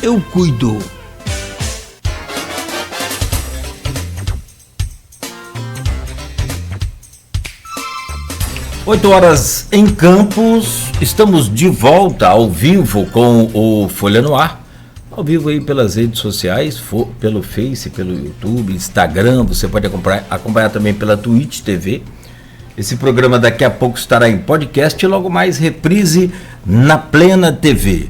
eu cuido. Oito horas em Campos, estamos de volta ao vivo com o Folha no Ar, ao vivo aí pelas redes sociais, pelo Face, pelo YouTube, Instagram, você pode acompanhar também pela Twitch TV. Esse programa daqui a pouco estará em podcast e logo mais reprise na Plena TV.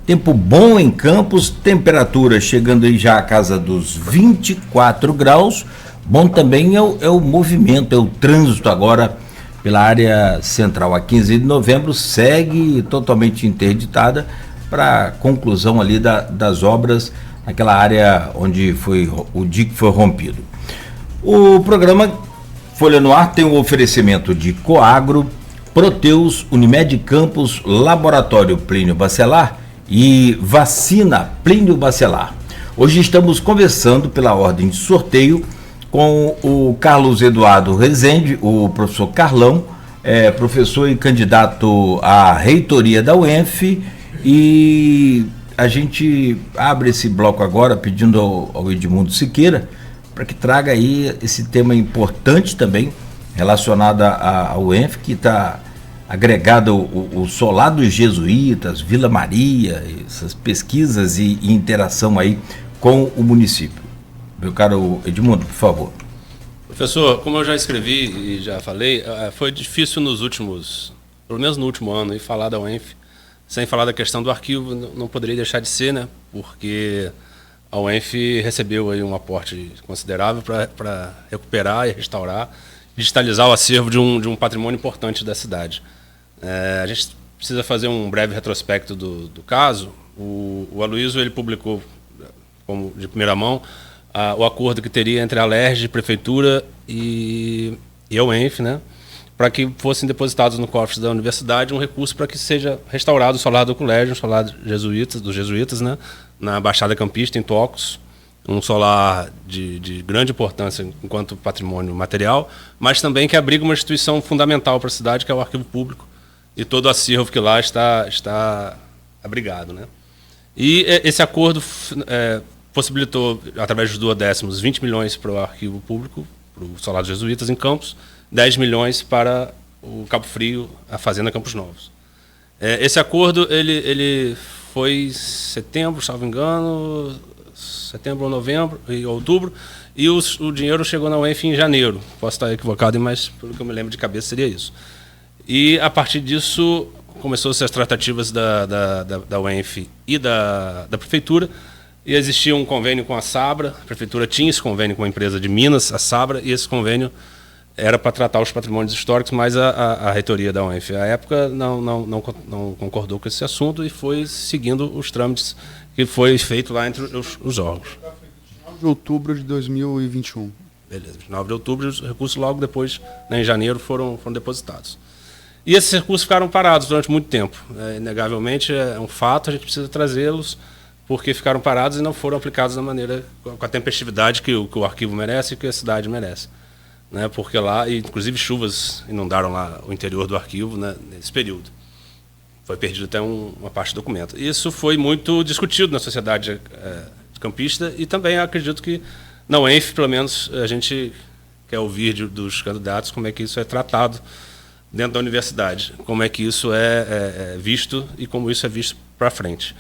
Tempo bom em Campos, temperatura chegando aí já à casa dos 24 graus. Bom também é o movimento, é o trânsito agora pela área central. A 15 de novembro segue totalmente interditada para conclusão ali das obras naquela área onde o dique foi rompido. O programa Folha no Ar tem o oferecimento de Coagro, Proteus, Unimed Campos, Laboratório Plínio Bacelar e Vacina Plínio Bacelar. Hoje estamos conversando pela ordem de sorteio com o Carlos Eduardo Rezende, o professor Carlão, professor e candidato à reitoria da UENF, e a gente abre esse bloco agora pedindo ao Edmundo Siqueira para que traga aí esse tema importante também relacionado à UENF, que está agregado o Solar dos Jesuítas, Vila Maria, essas pesquisas e interação aí com o município. Meu caro Edmundo, por favor. Professor, como eu já escrevi e já falei, foi difícil pelo menos no último ano, falar da UENF, sem falar da questão do arquivo, não poderia deixar de ser, né? Porque a UENF recebeu aí um aporte considerável para recuperar e restaurar, digitalizar o acervo de um patrimônio importante da cidade. A gente precisa fazer um breve retrospecto do caso. O Aloysio, ele publicou de primeira mão o acordo que teria entre a Alerj, Prefeitura e a UENF, né, para que fossem depositados no cofre da universidade um recurso para que seja restaurado o solar do colégio, um solar dos jesuítas, né, na Baixada Campista, em Tocos, um solar de grande importância enquanto patrimônio material, mas também que abriga uma instituição fundamental para a cidade, que é o Arquivo Público, e todo o acervo que lá está abrigado, né. E esse acordo possibilitou, através dos duodécimos, 20 milhões para o Arquivo Público, para o Solar dos Jesuítas em Campos, 10 milhões para o Cabo Frio, a Fazenda Campos Novos. Esse acordo ele foi em setembro, salvo engano, setembro ou novembro, e outubro, e o dinheiro chegou na UENF em janeiro. Posso estar equivocado, mas pelo que eu me lembro de cabeça seria isso. E a partir disso começou-se as tratativas da UENF e da Prefeitura, e existia um convênio com a Sabra. A Prefeitura tinha esse convênio com a empresa de Minas, a Sabra, e esse convênio era para tratar os patrimônios históricos, mas a reitoria da UENF, à época, não concordou com esse assunto e foi seguindo os trâmites que foi feito lá entre os órgãos. 29 de outubro de 2021. Beleza, 29 de outubro, os recursos logo depois, né, em janeiro, foram depositados. E esses recursos ficaram parados durante muito tempo. Inegavelmente, é um fato, a gente precisa trazê-los, porque ficaram parados e não foram aplicados da maneira, com a tempestividade que o arquivo merece e que a cidade merece. Né? Porque lá, inclusive chuvas inundaram lá o interior do arquivo, né, nesse período. Foi perdido até uma parte do documento. Isso foi muito discutido na sociedade campista, e também acredito que na UENF, pelo menos, a gente quer ouvir dos candidatos como é que isso é tratado dentro da universidade, como é que isso é visto e como isso é visto para frente.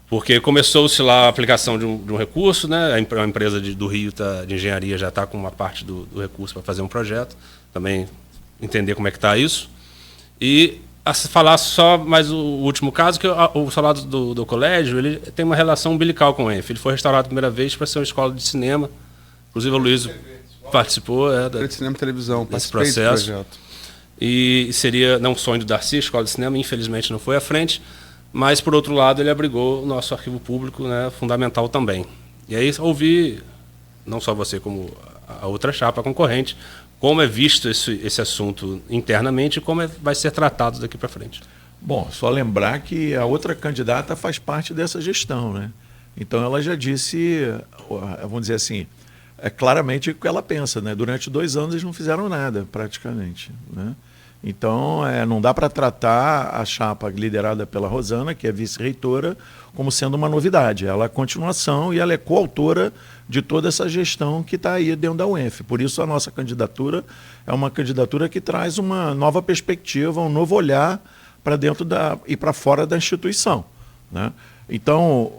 Porque começou-se lá a aplicação de um recurso, né? A empresa do Rio de engenharia já está com uma parte do recurso para fazer um projeto, também entender como é que está isso. E falar só mais o último caso, que o solar do colégio, ele tem uma relação umbilical com o ENF. Ele foi restaurado a primeira vez para ser uma escola de cinema, inclusive o Luiz participou de cinema e televisão, desse processo. E seria não um sonho do Darcy, escola de cinema, infelizmente não foi à frente. Mas, por outro lado, ele abrigou o nosso arquivo público, né, fundamental também. E aí ouvi, não só você como a outra chapa concorrente, como é visto esse assunto internamente e como vai ser tratado daqui para frente. Bom, só lembrar que a outra candidata faz parte dessa gestão, né? Então ela já disse, vamos dizer assim, claramente o que ela pensa, né? Durante 2 anos eles não fizeram nada, praticamente, né? Então, não dá para tratar a chapa liderada pela Rosana, que é vice-reitora, como sendo uma novidade. Ela é continuação e ela é coautora de toda essa gestão que está aí dentro da UENF. Por isso, a nossa candidatura é uma candidatura que traz uma nova perspectiva, um novo olhar para dentro e para fora da instituição, né? Então,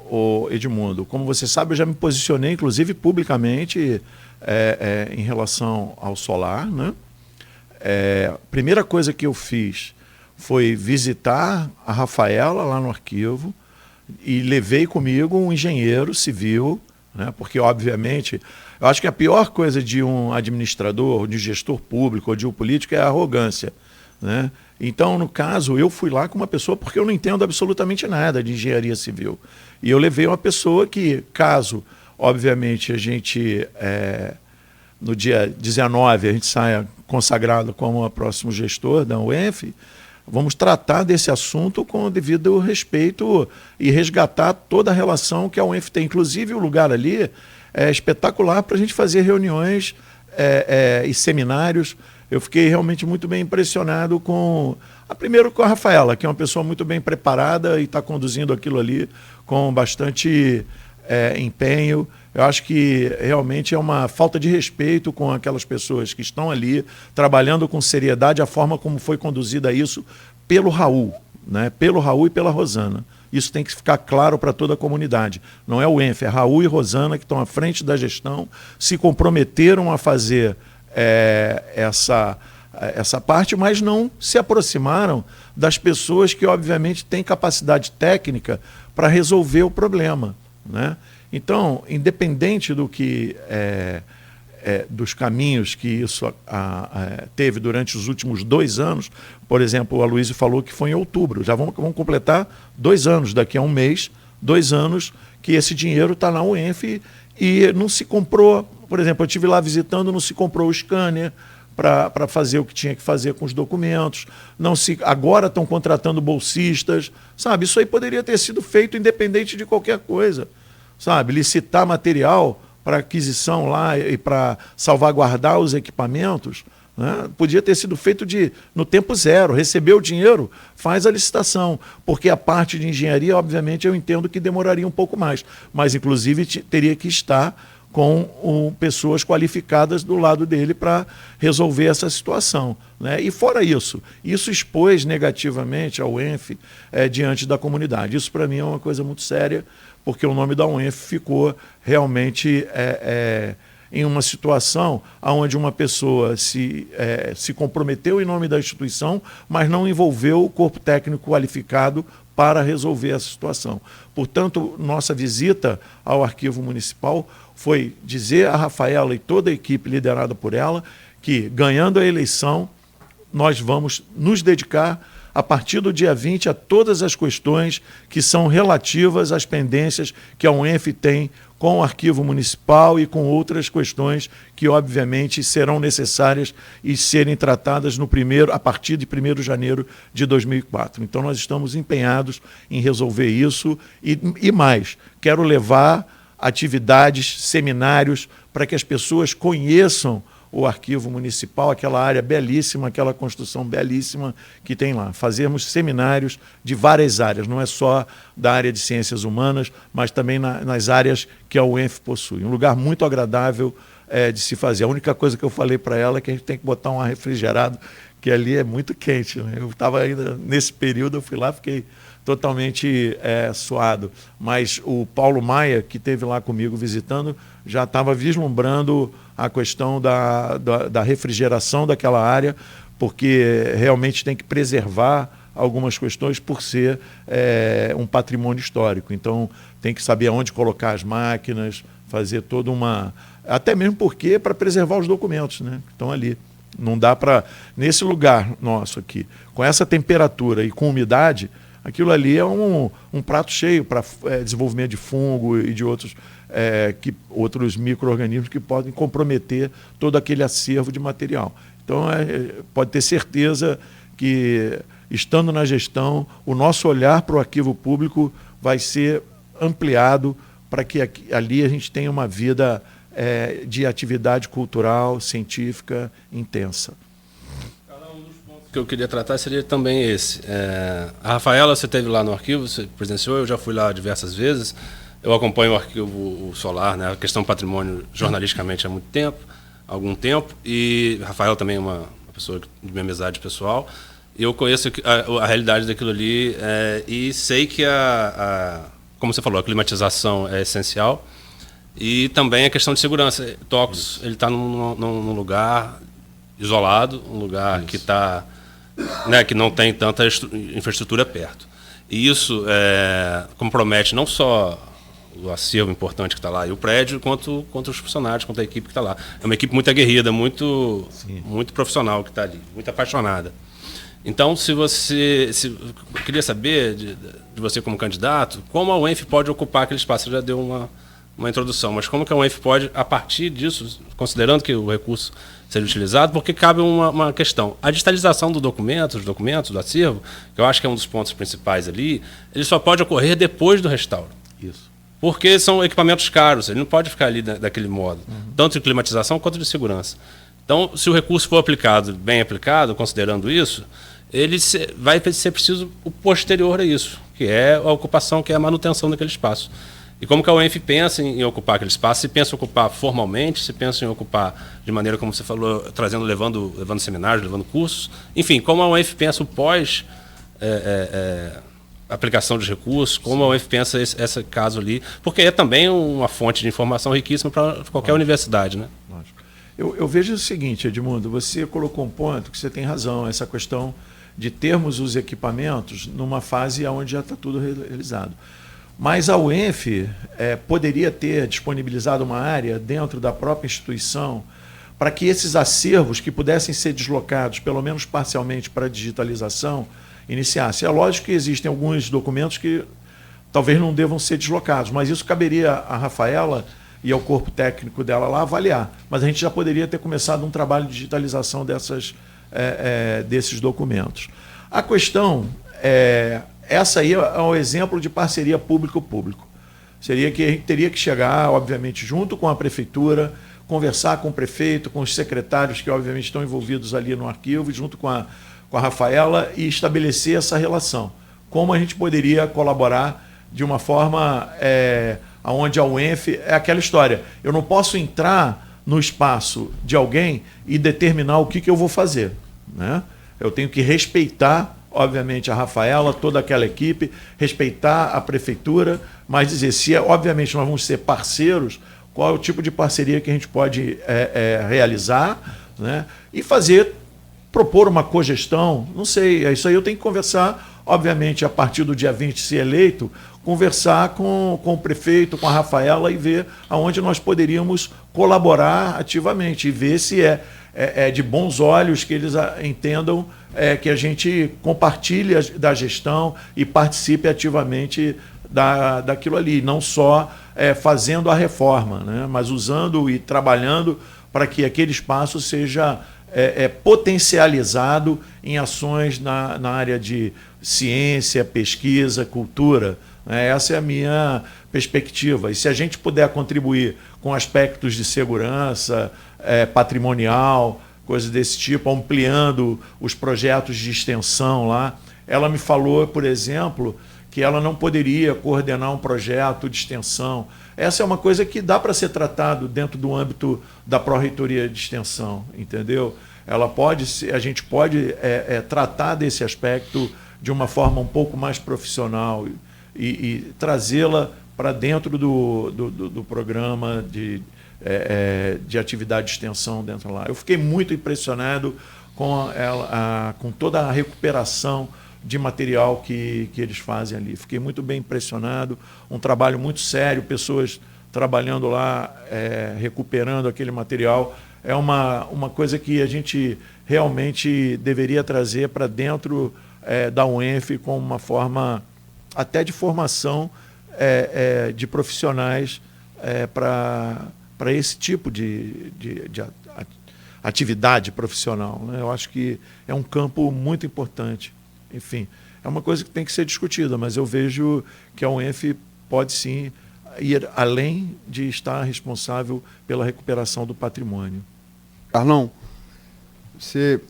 Edmundo, como você sabe, eu já me posicionei, inclusive publicamente, em relação ao solar, né? A primeira coisa que eu fiz foi visitar a Rafaela lá no arquivo e levei comigo um engenheiro civil, né? Porque, obviamente, eu acho que a pior coisa de um administrador, de um gestor público ou de um político é a arrogância, né? Então, no caso, eu fui lá com uma pessoa porque eu não entendo absolutamente nada de engenharia civil. E eu levei uma pessoa que, caso, obviamente, a gente, no dia 19, a gente saia consagrado como o próximo gestor da UENF, vamos tratar desse assunto com o devido respeito e resgatar toda a relação que a UENF tem. Inclusive, o lugar ali é espetacular para a gente fazer reuniões e seminários. Eu fiquei realmente muito bem impressionado primeiro com a Rafaela, que é uma pessoa muito bem preparada e está conduzindo aquilo ali com bastante empenho. Eu acho que realmente é uma falta de respeito com aquelas pessoas que estão ali, trabalhando com seriedade, a forma como foi conduzida isso pelo Raul, né? Pelo Raul e pela Rosana. Isso tem que ficar claro para toda a comunidade. Não é o UENF, é Raul e Rosana que estão à frente da gestão, se comprometeram a fazer essa parte, mas não se aproximaram das pessoas que, obviamente, têm capacidade técnica para resolver o problema, né? Então, independente do que dos caminhos que isso teve durante os últimos 2 anos, por exemplo, o Aloysio falou que foi em outubro, já vamos completar 2 anos, daqui a um mês, 2 anos que esse dinheiro está na UENF e não se comprou. Por exemplo, eu estive lá visitando, não se comprou o scanner para fazer o que tinha que fazer com os documentos. Agora estão contratando bolsistas, sabe? Isso aí poderia ter sido feito independente de qualquer coisa, sabe? Licitar material para aquisição lá e para salvaguardar os equipamentos, né? Podia ter sido feito no tempo zero, recebeu o dinheiro, faz a licitação, porque a parte de engenharia, obviamente, eu entendo que demoraria um pouco mais, mas inclusive teria que estar com pessoas qualificadas do lado dele para resolver essa situação, né? E fora isso expôs negativamente a UENF diante da comunidade. Isso para mim é uma coisa muito séria, porque o nome da UENF ficou realmente em uma situação onde uma pessoa se comprometeu em nome da instituição, mas não envolveu o corpo técnico qualificado para resolver essa situação. Portanto, nossa visita ao Arquivo Municipal foi dizer a Rafaela e toda a equipe liderada por ela que, ganhando a eleição, nós vamos nos dedicar, a partir do dia 20, a todas as questões que são relativas às pendências que a UENF tem com o Arquivo Municipal e com outras questões que, obviamente, serão necessárias e serem tratadas a partir de 1º de janeiro de 2004. Então, nós estamos empenhados em resolver isso e mais. Quero levar atividades, seminários, para que as pessoas conheçam o Arquivo Municipal, aquela área belíssima, aquela construção belíssima que tem lá. Fazermos seminários de várias áreas, não é só da área de ciências humanas, mas também nas áreas que a UENF possui. Um lugar muito agradável de se fazer. A única coisa que eu falei para ela é que a gente tem que botar um ar refrigerado, que ali é muito quente, né? Eu estava ainda nesse período, eu fui lá, fiquei totalmente suado. Mas o Paulo Maia, que esteve lá comigo visitando, já estava vislumbrando a questão da refrigeração daquela área, porque realmente tem que preservar algumas questões por ser um patrimônio histórico. Então, tem que saber onde colocar as máquinas, fazer toda uma... Até mesmo porque para preservar os documentos, né, que estão ali. Não dá para... Nesse lugar nosso aqui, com essa temperatura e com umidade, aquilo ali é um prato cheio para desenvolvimento de fungo e de outros micro-organismos que podem comprometer todo aquele acervo de material. Então, pode ter certeza que, estando na gestão, o nosso olhar para o arquivo público vai ser ampliado para que ali a gente tenha uma vida de atividade cultural, científica intensa. Cada um dos pontos que eu queria tratar seria também esse. A Rafaela, você esteve lá no arquivo, você presenciou, eu já fui lá diversas vezes. Eu acompanho o arquivo o Solar, né, a questão do patrimônio jornalisticamente há algum tempo, e Rafael também é uma pessoa de minha amizade pessoal. Eu conheço a realidade daquilo ali e sei que, como você falou, a climatização é essencial e também a questão de segurança. Tocos, ele está num lugar isolado, um lugar que está, né, que não tem tanta infraestrutura perto. E isso compromete não só o acervo importante que está lá e o prédio, quanto os funcionários, quanto a equipe que está lá. É uma equipe muito aguerrida, muito profissional que está ali, muito apaixonada. Então, eu queria saber de você como candidato, como a UENF pode ocupar aquele espaço. Você já deu uma introdução, mas como que a UENF pode, a partir disso, considerando que o recurso seja utilizado, porque cabe uma questão. A digitalização dos documentos, do acervo, que eu acho que é um dos pontos principais ali, ele só pode ocorrer depois do restauro. Isso. Porque são equipamentos caros, ele não pode ficar ali daquele modo, tanto de climatização quanto de segurança. Então, se o recurso for aplicado, bem aplicado, considerando isso, ele vai ser preciso o posterior a isso, que é a ocupação, que é a manutenção daquele espaço. E como que a UENF pensa em ocupar aquele espaço? Se pensa em ocupar formalmente, se pensa em ocupar de maneira, como você falou, levando seminários, levando cursos. Enfim, como a UENF pensa o pós aplicação de recursos, como a UENF pensa esse caso ali, porque é também uma fonte de informação riquíssima para qualquer universidade, né? Lógico. Eu vejo o seguinte, Edmundo, você colocou um ponto que você tem razão, essa questão de termos os equipamentos numa fase onde já está tudo realizado. Mas a UENF poderia ter disponibilizado uma área dentro da própria instituição para que esses acervos que pudessem ser deslocados, pelo menos parcialmente, para a digitalização, iniciassem. É lógico que existem alguns documentos que talvez não devam ser deslocados, mas isso caberia a Rafaela e ao corpo técnico dela lá avaliar. Mas a gente já poderia ter começado um trabalho de digitalização desses documentos. A questão essa aí é um exemplo de parceria público-público. Seria que a gente teria que chegar, obviamente, junto com a prefeitura, conversar com o prefeito, com os secretários que, obviamente, estão envolvidos ali no arquivo, junto com a Rafaela, e estabelecer essa relação. Como a gente poderia colaborar de uma forma onde a UENF é aquela história. Eu não posso entrar no espaço de alguém e determinar o que eu vou fazer, né? Eu tenho que respeitar, obviamente, a Rafaela, toda aquela equipe, respeitar a prefeitura, mas dizer, se obviamente nós vamos ser parceiros, qual é o tipo de parceria que a gente pode realizar, né? E propor uma cogestão, não sei, isso aí eu tenho que conversar, obviamente, a partir do dia 20, se eleito, conversar com o prefeito, com a Rafaela e ver aonde nós poderíamos colaborar ativamente e ver se é de bons olhos que eles entendam que a gente compartilhe da gestão e participe ativamente daquilo ali, não só fazendo a reforma, né, mas usando e trabalhando para que aquele espaço seja potencializado em ações na área de ciência, pesquisa, cultura. Essa é a minha perspectiva. E se a gente puder contribuir com aspectos de segurança, patrimonial, coisas desse tipo, ampliando os projetos de extensão lá. Ela me falou, por exemplo, que ela não poderia coordenar um projeto de extensão. Essa é uma coisa que dá para ser tratado dentro do âmbito da Pró-Reitoria de Extensão, entendeu? A gente pode tratar desse aspecto de uma forma um pouco mais profissional e trazê-la para dentro do programa de atividade de extensão dentro lá. Eu fiquei muito impressionado com toda a recuperação de material que eles fazem ali. Fiquei muito bem impressionado, um trabalho muito sério, pessoas trabalhando lá, recuperando aquele material. É uma coisa que a gente realmente deveria trazer para dentro da UENF como uma forma até de formação de profissionais para esse tipo de atividade profissional, né? Eu acho que é um campo muito importante. Enfim, é uma coisa que tem que ser discutida, mas eu vejo que a UENF pode sim ir além de estar responsável pela recuperação do patrimônio. Carlão, Você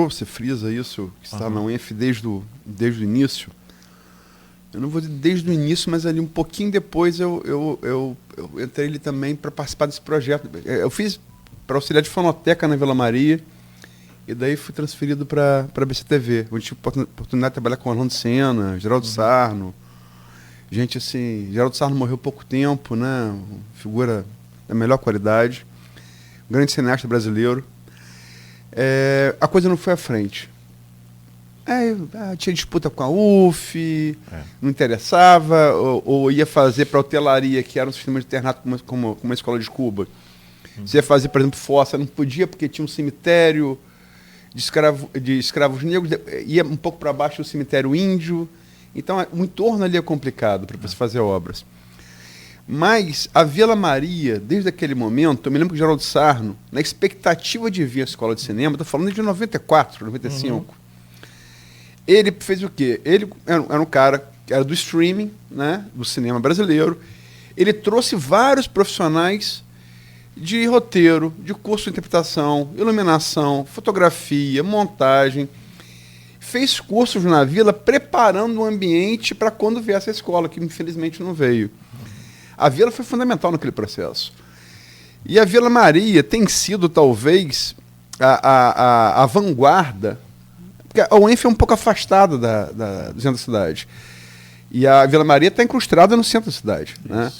você frisa isso, que está na UENF desde o início. Eu não vou dizer desde o início, mas ali um pouquinho depois eu entrei ali também para participar desse projeto. Eu fiz para auxiliar de fonoteca na Vila Maria, e daí fui transferido para a BCTV, onde tive oportunidade de trabalhar com Orlando Senna, Geraldo Sarno. Gente assim, Geraldo Sarno morreu há pouco tempo, né? Figura da melhor qualidade, grande cineasta brasileiro. A coisa não foi à frente. Tinha disputa com a UF, não interessava, ou ia fazer para a hotelaria, que era um sistema de internato como uma escola de Cuba. Você ia fazer, por exemplo, fossa, não podia porque tinha um cemitério de escravos negros, ia um pouco para baixo o cemitério índio. Então, o entorno ali é complicado para você fazer obras. Mas a Vila Maria, desde aquele momento, eu me lembro que o Geraldo Sarno, na expectativa de vir à escola de cinema, estou falando de 94, 95, ele fez o quê? Ele era um cara que era do streaming, né, do cinema brasileiro. Ele trouxe vários profissionais de roteiro, de curso de interpretação, iluminação, fotografia, montagem. Fez cursos na Vila preparando o ambiente para quando viesse a escola, que infelizmente não veio. A Vila foi fundamental naquele processo. E a Vila Maria tem sido, talvez, a vanguarda, porque a UENF é um pouco afastada do centro da cidade. E a Vila Maria está incrustada no centro da cidade. Né?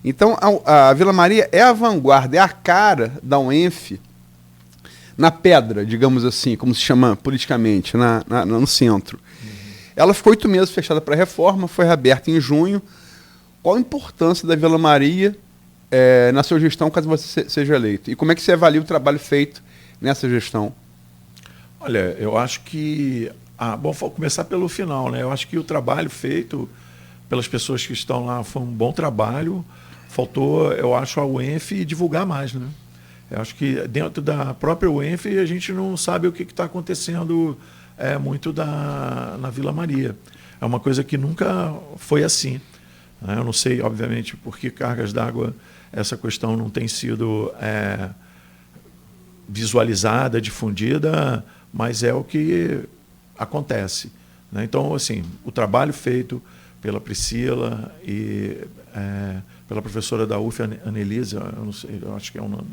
Então, a Vila Maria é a vanguarda, é a cara da UENF na pedra, digamos assim, como se chama politicamente, no centro. Ela ficou 8 meses fechada para reforma, foi reaberta em junho. Qual a importância da Vila Maria na sua gestão, caso você seja eleito? E como é que você avalia o trabalho feito nessa gestão? Olha, eu acho que... vou começar pelo final, né? Eu acho que o trabalho feito pelas pessoas que estão lá foi um bom trabalho. Faltou, eu acho, a UENF divulgar mais, né? Eu acho que dentro da própria UENF a gente não sabe o que está acontecendo muito na Vila Maria. É uma coisa que nunca foi assim. Né? Eu não sei, obviamente, por que cargas d'água essa questão não tem sido visualizada, difundida, mas é o que acontece. Né? Então, assim, o trabalho feito pela Priscila e pela professora da UF, Anelisa, eu não sei, eu acho que é o nome,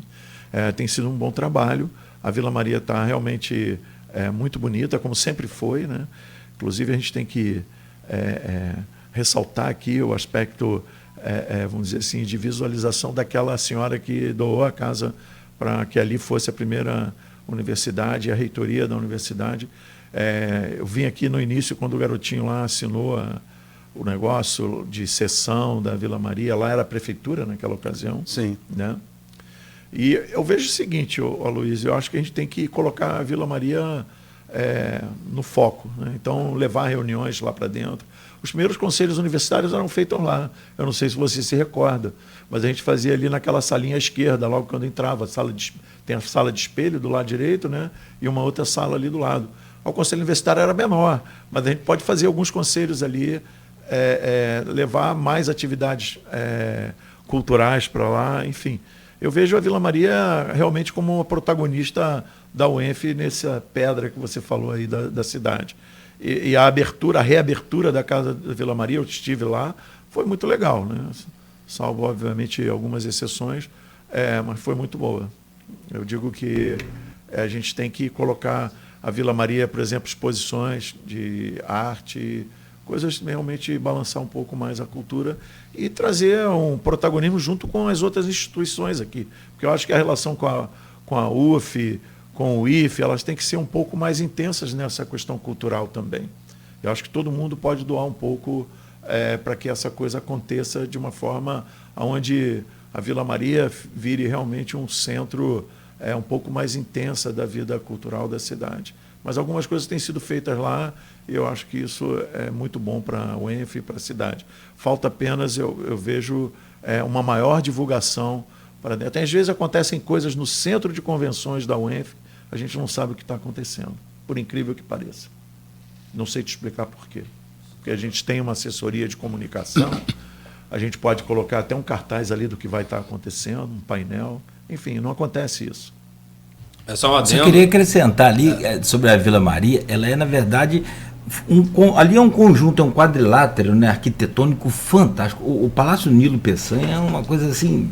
tem sido um bom trabalho. A Vila Maria está realmente muito bonita, como sempre foi. Né? Inclusive, a gente tem que ressaltar aqui o aspecto, vamos dizer assim, de visualização daquela senhora que doou a casa para que ali fosse a primeira universidade, a reitoria da universidade. Eu vim aqui no início, quando o garotinho lá assinou o negócio de cessão da Vila Maria, lá era a prefeitura naquela ocasião. Sim. Né? E eu vejo o seguinte, Aloysio, eu acho que a gente tem que colocar a Vila Maria no foco. Né? Então, levar reuniões lá para dentro. Os primeiros conselhos universitários eram feitos lá. Eu não sei se você se recorda, mas a gente fazia ali naquela salinha à esquerda, logo quando entrava. Tem a sala de espelho do lado direito, né? E uma outra sala ali do lado. O conselho universitário era menor, mas a gente pode fazer alguns conselhos ali, levar mais atividades culturais para lá, enfim. Eu vejo a Vila Maria realmente como uma protagonista da UENF nessa pedra que você falou aí da cidade. E a reabertura da Casa da Vila Maria, eu estive lá, foi muito legal, né? Salvo, obviamente, algumas exceções, mas foi muito boa. Eu digo que a gente tem que colocar a Vila Maria, por exemplo, exposições de arte, coisas realmente balançar um pouco mais a cultura e trazer um protagonismo junto com as outras instituições aqui. Porque eu acho que a relação com a UF, com o IFE, elas têm que ser um pouco mais intensas nessa questão cultural também. Eu acho que todo mundo pode doar um pouco para que essa coisa aconteça de uma forma onde a Vila Maria vire realmente um centro um pouco mais intensa da vida cultural da cidade. Mas algumas coisas têm sido feitas lá e eu acho que isso é muito bom para a UENF e para a cidade. Falta apenas, eu vejo, uma maior divulgação para dentro. Às vezes acontecem coisas no centro de convenções da UENF, a gente não sabe o que está acontecendo, por incrível que pareça. Não sei te explicar por quê. Porque a gente tem uma assessoria de comunicação, a gente pode colocar até um cartaz ali do que vai estar acontecendo, um painel, enfim, não acontece isso. É só um Só adendo. queria acrescentar ali sobre a Vila Maria, ela é, na verdade, ali é um conjunto, é um quadrilátero, né, arquitetônico fantástico. O Palácio Nilo Peçanha é uma coisa assim,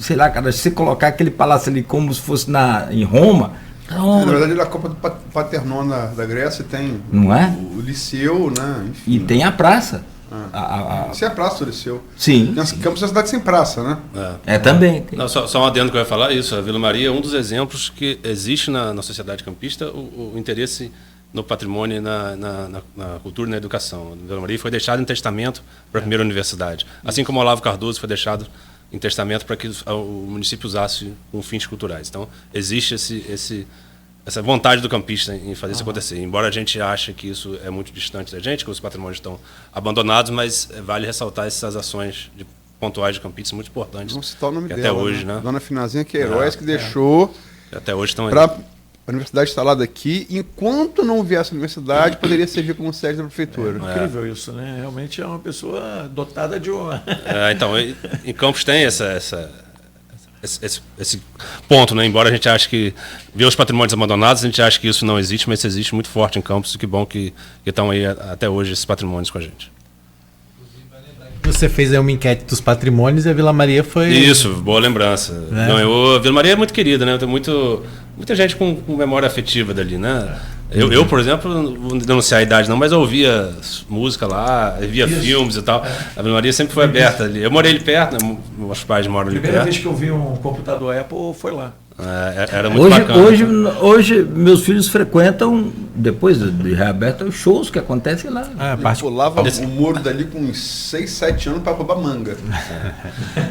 sei lá, cara, se você colocar aquele palácio ali como se fosse em Roma, Na verdade, ele é a Copa do Paternon da Grécia, tem não é? o Liceu, né? Enfim. E tem a praça. Isso é a praça do Liceu. Sim. Campos é uma cidade sem praça, né? Também. Não, só um adendo que eu ia falar isso. A Vila Maria é um dos exemplos que existe na sociedade campista o interesse no patrimônio, na cultura e na educação. A Vila Maria foi deixado em testamento para a primeira universidade. Assim como o Olavo Cardoso foi deixado em testamento para que o município usasse com fins culturais. Então, existe essa vontade do campista em fazer isso acontecer. Embora a gente ache que isso é muito distante da gente, que os patrimônios estão abandonados, mas vale ressaltar essas ações pontuais de campistas muito importantes. Vamos citar o nome dela. Até hoje, né? Dona Finazinha Queiroz, que deixou... Até hoje estão aí. Para a universidade instalada aqui, enquanto não viesse a universidade, poderia servir como sede da prefeitura. Incrível isso, né? Realmente é uma pessoa dotada de uma... Então, em Campos tem esse ponto, né? Embora a gente ache que vê os patrimônios abandonados, a gente acha que isso não existe, mas isso existe muito forte em Campos, e que bom que estão aí até hoje esses patrimônios com a gente. Você fez aí uma enquete dos patrimônios e a Vila Maria foi... Isso, boa lembrança. A Vila Maria é muito querida, né? Tem muita gente com memória afetiva dali, né? Eu, por exemplo, não vou denunciar a idade não, mas eu ouvia música lá, via filmes e tal. A Vila Maria sempre foi aberta ali. Eu morei ali perto, né? Meus pais moram ali A primeira perto. vez que eu vi um computador Apple foi lá. Era muito bacana. Hoje meus filhos frequentam, depois de reaberto, os shows que acontecem lá. Pulava o muro dali com uns 6, 7 anos para roubar manga.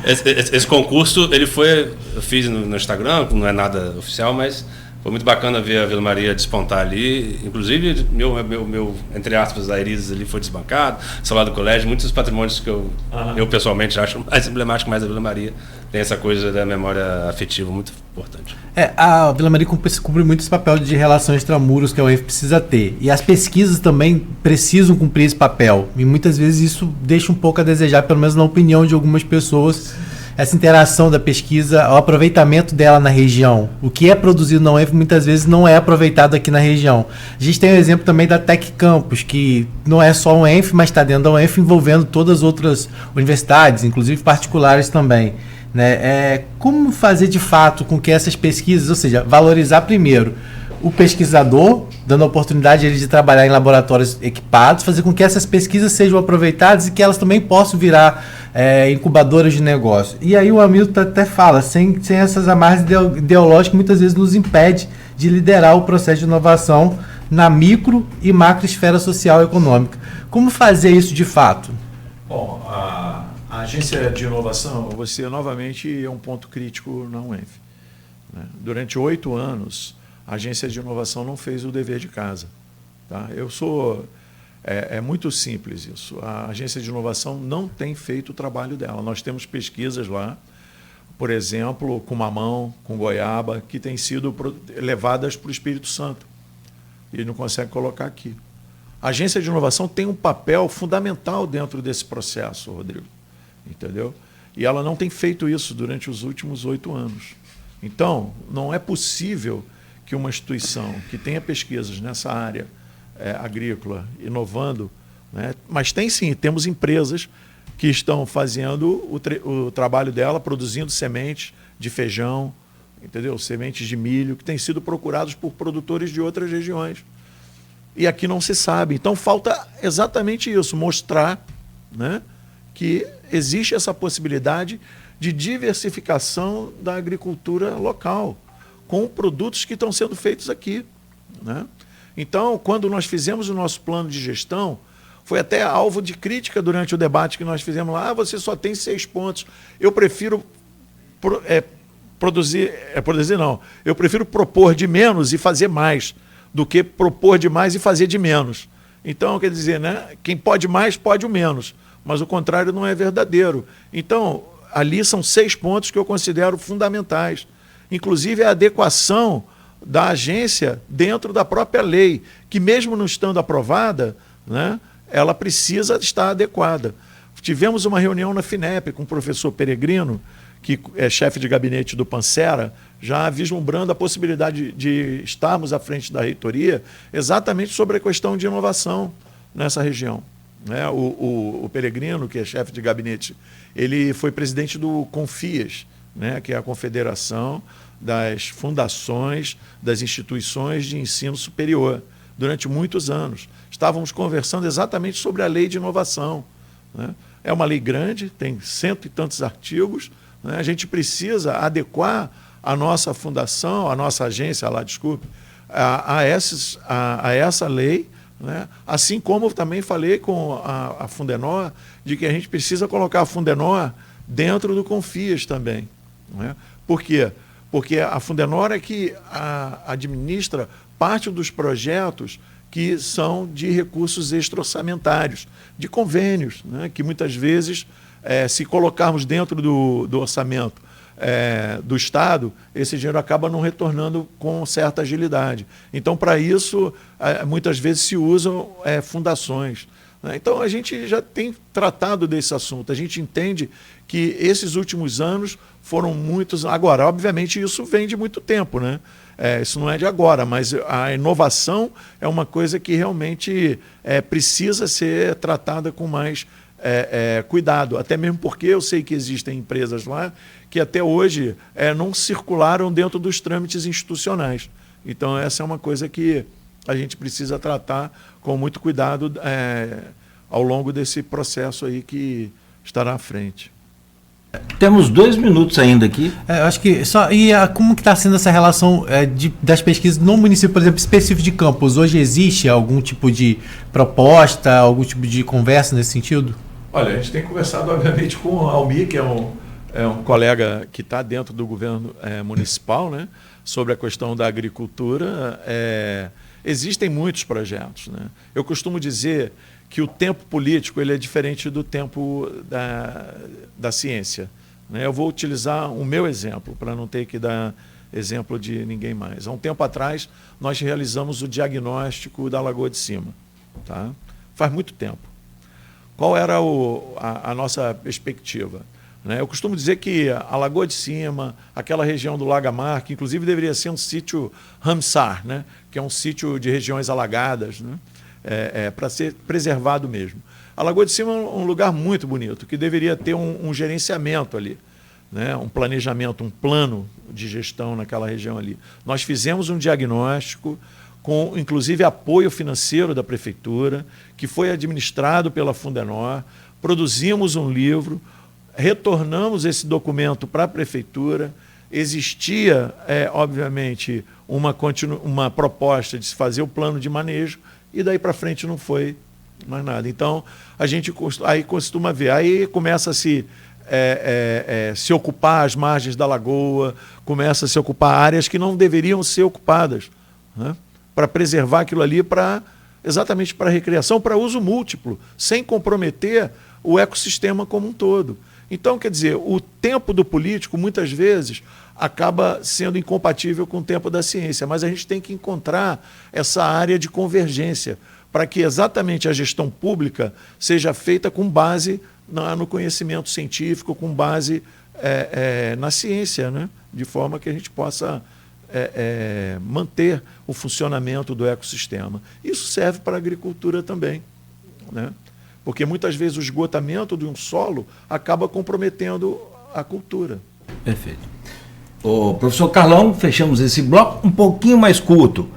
Esse concurso, eu fiz no Instagram, não é nada oficial, mas foi muito bacana ver a Vila Maria despontar ali. Inclusive, meu entre aspas, a Iris ali foi desbancado, celular do colégio, muitos dos patrimônios que eu pessoalmente acho mais emblemático, mais a Vila Maria. Tem essa coisa da memória afetiva muito importante. A Vila Maria cumpre muito esse papel de relação extramuros que a UF precisa ter. E as pesquisas também precisam cumprir esse papel. E muitas vezes isso deixa um pouco a desejar, pelo menos na opinião de algumas pessoas. Essa interação da pesquisa, o aproveitamento dela na região. O que é produzido na UF muitas vezes não é aproveitado aqui na região. A gente tem o exemplo também da Tec Campus, que não é só um UF, mas está dentro da UF envolvendo todas as outras universidades, inclusive particulares também. Né? Como fazer de fato com que essas pesquisas, ou seja, valorizar primeiro o pesquisador, dando a oportunidade ele de trabalhar em laboratórios equipados, fazer com que essas pesquisas sejam aproveitadas e que elas também possam virar incubadoras de negócio. E aí o Hamilton até fala, sem essas amarras ideológicas, muitas vezes nos impede de liderar o processo de inovação na micro e macro esfera social e econômica. Como fazer isso de fato? Bom, a agência de inovação, você novamente é um ponto crítico na UENF. Né? Durante 8 anos, a agência de inovação não fez o dever de casa. Tá? É muito simples isso. A agência de inovação não tem feito o trabalho dela. Nós temos pesquisas lá, por exemplo, com mamão, com goiaba, que têm sido levadas para o Espírito Santo. E não consegue colocar aqui. A agência de inovação tem um papel fundamental dentro desse processo, Rodrigo. Entendeu? E ela não tem feito isso durante os últimos 8 anos. Então, não é possível que uma instituição que tenha pesquisas nessa área agrícola, inovando, né? Mas tem sim, temos empresas que estão fazendo o trabalho dela, produzindo sementes de feijão, entendeu? Sementes de milho, que têm sido procurados por produtores de outras regiões. E aqui não se sabe. Então, falta exatamente isso, mostrar, né, que existe essa possibilidade de diversificação da agricultura local, com produtos que estão sendo feitos aqui. Né? Então, quando nós fizemos o nosso plano de gestão, foi até alvo de crítica durante o debate que nós fizemos lá, você só tem 6 pontos. Eu prefiro eu prefiro propor de menos e fazer mais, do que propor de mais e fazer de menos. Então, quer dizer, né, quem pode mais, pode o menos, mas o contrário não é verdadeiro. Então, ali são 6 pontos que eu considero fundamentais. Inclusive a adequação da agência dentro da própria lei, que mesmo não estando aprovada, né, ela precisa estar adequada. Tivemos uma reunião na FINEP com o professor Peregrino, que é chefe de gabinete do Pancera, já vislumbrando a possibilidade de estarmos à frente da reitoria exatamente sobre a questão de inovação nessa região. Né? O Peregrino, que é chefe de gabinete, ele foi presidente do Confias, né? Que é a Confederação das Fundações das Instituições de Ensino Superior, durante muitos anos. Estávamos conversando exatamente sobre a lei de inovação. Né? É uma lei grande, tem 100 e tantos artigos, né? A gente precisa adequar a nossa fundação, a nossa agência lá, desculpe, a essa lei, né? Assim como também falei com a Fundenor, de que a gente precisa colocar a Fundenor dentro do Confias também. Né? Por quê? Porque a Fundenor é que administra parte dos projetos que são de recursos extra-orçamentários, de convênios, né? Que muitas vezes, se colocarmos dentro do orçamento do Estado, esse dinheiro acaba não retornando com certa agilidade. Então, para isso, muitas vezes se usam fundações. Né? Então, a gente já tem tratado desse assunto. A gente entende que esses últimos anos foram muitos... Agora, obviamente, isso vem de muito tempo, né? Isso não é de agora, mas a inovação é uma coisa que realmente precisa ser tratada com mais cuidado. Até mesmo porque eu sei que existem empresas lá que até hoje não circularam dentro dos trâmites institucionais. Então, essa é uma coisa que a gente precisa tratar com muito cuidado ao longo desse processo aí que estará à frente. Temos 2 minutos ainda aqui. Eu acho que só. Como que está sendo essa relação das pesquisas no município, por exemplo, específico de Campos? Hoje existe algum tipo de proposta, algum tipo de conversa nesse sentido? Olha, a gente tem conversado, obviamente, com o Almir, que é um colega que está dentro do governo municipal, né, sobre a questão da agricultura. Existem muitos projetos. Né? Eu costumo dizer que o tempo político ele é diferente do tempo da ciência. Né? Eu vou utilizar o meu exemplo, para não ter que dar exemplo de ninguém mais. Há um tempo atrás, nós realizamos o diagnóstico da Lagoa de Cima. Tá? Faz muito tempo. Qual era a nossa perspectiva? Né? Eu costumo dizer que a Lagoa de Cima, aquela região do Lagamar, que inclusive deveria ser um sítio Ramsar, né? Que é um sítio de regiões alagadas, né? Para ser preservado mesmo. A Lagoa de Cima é um lugar muito bonito, que deveria ter um gerenciamento ali, né? Um planejamento, um plano de gestão naquela região ali. Nós fizemos um diagnóstico com, inclusive, apoio financeiro da Prefeitura, que foi administrado pela Fundenor, produzimos um livro, retornamos esse documento para a Prefeitura, existia, obviamente, uma proposta de se fazer o plano de manejo, e daí para frente não foi mais nada. Então, a gente aí costuma ver, aí começa a se ocupar as margens da lagoa, começa a se ocupar áreas que não deveriam ser ocupadas, né? Para preservar aquilo ali exatamente para recreação, para uso múltiplo, sem comprometer o ecossistema como um todo. Então, quer dizer, o tempo do político, muitas vezes, acaba sendo incompatível com o tempo da ciência, mas a gente tem que encontrar essa área de convergência para que exatamente a gestão pública seja feita com base no conhecimento científico, com base na ciência, né? De forma que a gente possa manter o funcionamento do ecossistema. Isso serve para a agricultura também, né? Porque muitas vezes o esgotamento de um solo acaba comprometendo a cultura. Perfeito. Ô, professor Carlão, fechamos esse bloco um pouquinho mais curto,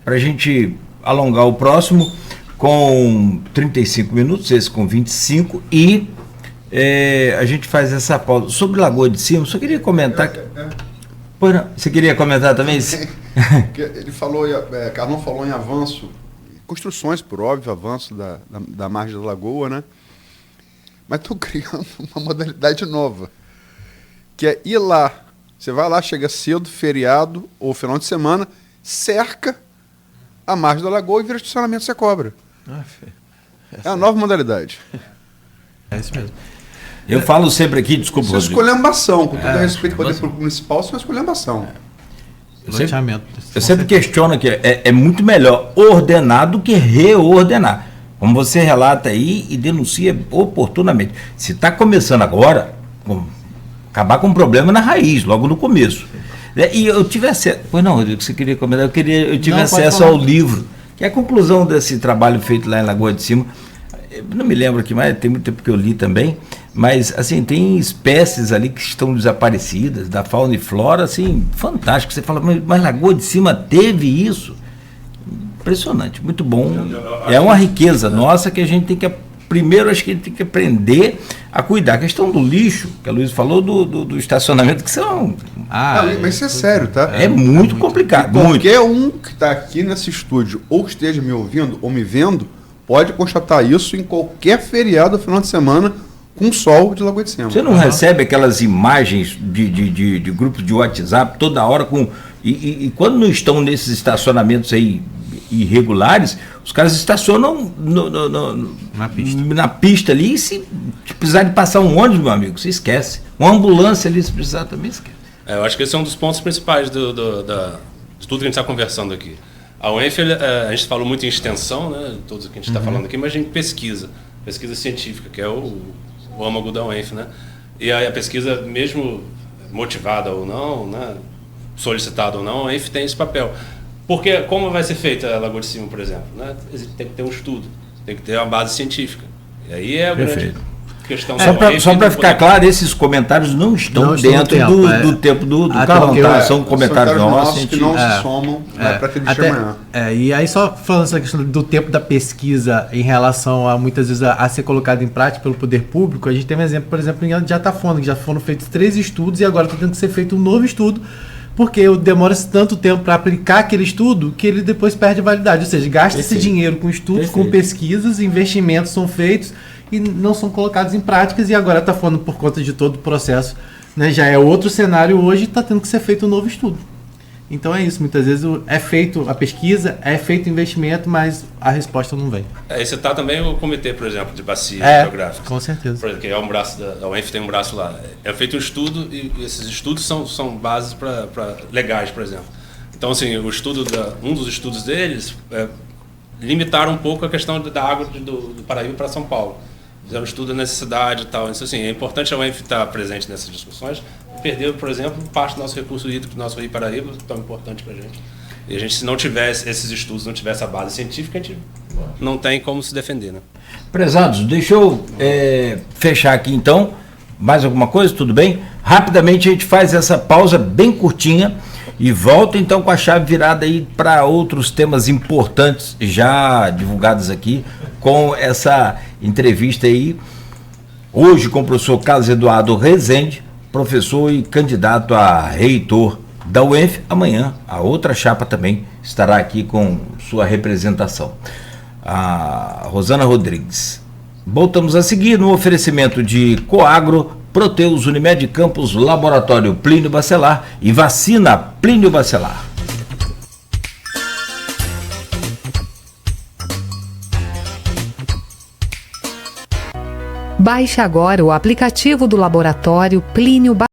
para a gente alongar o próximo com 35 minutos, esse com 25, e a gente faz essa pausa. Sobre Lagoa de Cima, só queria comentar... Você queria comentar também? Ele falou, Carlão falou em avanço, construções, por óbvio, avanço da margem da lagoa, né? Mas estou criando uma modalidade nova, que é ir lá. Você vai lá, chega cedo, feriado ou final de semana, cerca a margem da lagoa e vira estacionamento, você cobra. É a nova modalidade. É isso mesmo. Eu falo sempre aqui, desculpa, isso é esculhambação, com todo respeito ao poder público municipal, isso é uma esculhambação. Eu sempre questiono que é muito melhor ordenar do que reordenar. Como você relata aí e denuncia oportunamente. Se está começando agora, acabar com o problema na raiz, logo no começo. E eu tive acesso. Pois não, Rodrigo, você queria comentar? Eu tive acesso ao livro, que é a conclusão desse trabalho feito lá em Lagoa de Cima. Eu não me lembro aqui mais, tem muito tempo que eu li também, mas assim, tem espécies ali que estão desaparecidas, da fauna e flora, assim, fantástico. Você fala, mas Lagoa de Cima teve isso? Impressionante, muito bom. É uma riqueza nossa que a gente tem que, primeiro, acho que a gente tem que aprender a cuidar. A questão do lixo, que a Luísa falou, do estacionamento, que são... mas isso é sério, tá? É muito complicado. Qualquer um que está aqui nesse estúdio, ou que esteja me ouvindo ou me vendo, pode constatar isso em qualquer feriado, final de semana, com sol de Lagoa de Cima. Você não recebe aquelas imagens de grupos de WhatsApp toda hora com... E quando não estão nesses estacionamentos aí irregulares, os caras estacionam na pista ali, e se precisar de passar um ônibus, meu amigo, você esquece. Uma ambulância ali, se precisar, também esquece. Eu acho que esse é um dos pontos principais de tudo que a gente está conversando aqui. A UENF, a gente falou muito em extensão, né, todos que a gente está falando aqui, mas a gente pesquisa científica, que é o âmago da UENF, né? E a pesquisa, mesmo motivada ou não, né, solicitada ou não, a UENF tem esse papel. Porque como vai ser feita a Lagoa de Cima, por exemplo? Né? Tem que ter um estudo, tem que ter uma base científica. E aí é a grande questão. Só para ficar claro, esses comentários não estão dentro do tempo do Carlão, tá? São comentários nossos que não se somam para aquele de amanhã. E aí, só falando essa questão do tempo da pesquisa em relação a muitas vezes a ser colocado em prática pelo poder público, a gente tem um exemplo, por exemplo, em Jatafona, que já foram feitos 3 estudos e agora está tendo que ser feito um novo estudo, porque demora-se tanto tempo para aplicar aquele estudo que ele depois perde a validade. Ou seja, gasta-se dinheiro com estudos, com pesquisas, investimentos são feitos e não são colocados em práticas, e agora está falando por conta de todo o processo, né? Já é outro cenário hoje, está tendo que ser feito um novo estudo. Então é isso, muitas vezes é feito a pesquisa, é feito o investimento, mas a resposta não vem. E você está também o comitê, por exemplo, de bacia geográfica. Com certeza. Por exemplo, que é um braço da UENF, tem um braço lá. É feito um estudo e esses estudos são bases para legais, por exemplo. Então, assim, um dos estudos deles limitaram um pouco a questão da água do Paraíba para São Paulo. Fizeram um estudo da necessidade e tal. Então, assim, é importante a UENF estar presente nessas discussões. Perdeu, por exemplo, parte do nosso recurso hídrico, do nosso Rio Paraíba, tão importante para a gente. E a gente, se não tivesse esses estudos, não tivesse a base científica, a gente não tem como se defender, né? Prezados, deixa eu fechar aqui então. Mais alguma coisa? Tudo bem? Rapidamente a gente faz essa pausa bem curtinha e volta então com a chave virada aí para outros temas importantes já divulgados aqui, com essa entrevista aí, hoje com o professor Carlos Eduardo Rezende, professor e candidato a reitor da UENF. Amanhã a outra chapa também estará aqui com sua representação, a Rosana Rodrigues. Voltamos a seguir no oferecimento de Coagro, Proteus, Unimed Campos, Laboratório Plínio Bacelar e Vacina Plínio Bacelar. Baixe agora o aplicativo do Laboratório Plínio Bacelar.